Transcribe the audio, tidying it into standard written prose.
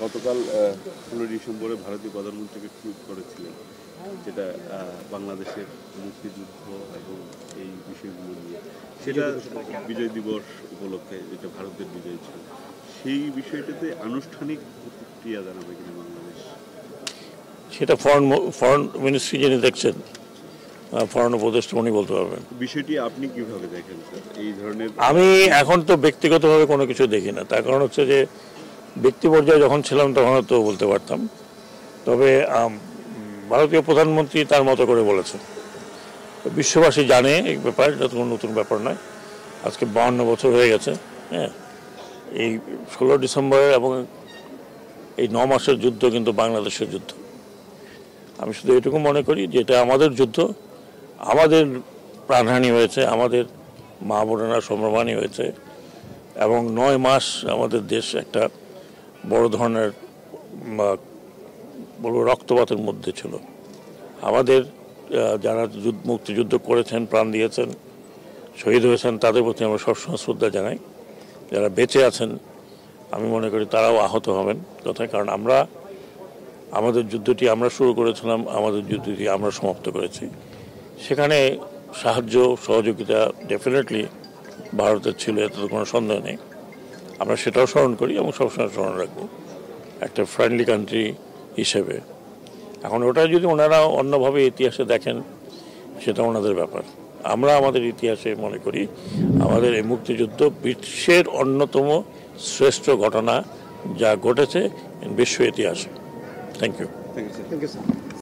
গতকাল 16 ডিসেম্বরে ভারতীয় প্রধানমন্ত্রীকে টুইট করেছিলেন, যেটা বাংলাদেশের মুক্তিযুদ্ধ এবং এই বিষয়গুলো নিয়ে, সেটা বিজয় দিবস উপলক্ষে, যেটা ভারতের বিজয় ছিল, সেই বিষয়টাতে আনুষ্ঠানিক প্রতিক্রিয়া জানাবে কিনা বাংলাদেশ? সেটা ফরেন মিনিস্ট্রি যিনি দেখছেন, ফরেন উপদেষ্টা উনি বলতে পারবেন। বিষয়টি আপনি কিভাবে দেখেন স্যার এই ধরনের? আমি এখন তো ব্যক্তিগতভাবে কোনো কিছু দেখি না, তার কারণ হচ্ছে যে ব্যক্তি পর্যায়ে যখন ছিলাম তখন তো বলতে পারতাম। তবে ভারতীয় প্রধানমন্ত্রী তার মতো করে বলেছেন, বিশ্ববাসী জানে এই ব্যাপার, এটা কোনো নতুন ব্যাপার নয়। আজকে 52 বছর হয়ে গেছে। হ্যাঁ, এই 16 ডিসেম্বরের এবং এই 9 মাসের যুদ্ধ কিন্তু বাংলাদেশের যুদ্ধ। আমি শুধু এটুকু মনে করি যে এটা আমাদের যুদ্ধ, আমাদের প্রাণহানি হয়েছে, আমাদের মা বোনেরা সম্ভ্রমানি হয়েছে, এবং 9 মাস আমাদের দেশ একটা বড় ধরনের বলবো রক্তপাতের মধ্যে ছিল। আমাদের যারা মুক্তিযুদ্ধ করেছেন, প্রাণ দিয়েছেন, শহীদ হয়েছেন, তাদের প্রতি আমরা সবসময় শ্রদ্ধা জানাই। যারা বেঁচে আছেন আমি মনে করি তারাও আহত হবেন কথায়, কারণ আমাদের যুদ্ধটি আমরা শুরু করেছিলাম, আমাদের যুদ্ধটি আমরা সমাপ্ত করেছি। সেখানে সাহায্য সহযোগিতা ডেফিনেটলি ভারতের ছিল, এতে তো কোনো সন্দেহ নেই। আমরা সেটাও স্মরণ করি এবং সবসময় স্মরণ রাখবো একটা ফ্রেন্ডলি কান্ট্রি হিসেবে। এখন ওটা যদি ওনারা অন্যভাবে ইতিহাসে দেখেন সেটা ওনাদের ব্যাপার। আমরা আমাদের ইতিহাসে মনে করি আমাদের এই মুক্তিযুদ্ধ বিশ্বের অন্যতম শ্রেষ্ঠ ঘটনা যা ঘটেছে বিশ্ব ইতিহাসে। Thank you. Thank you sir.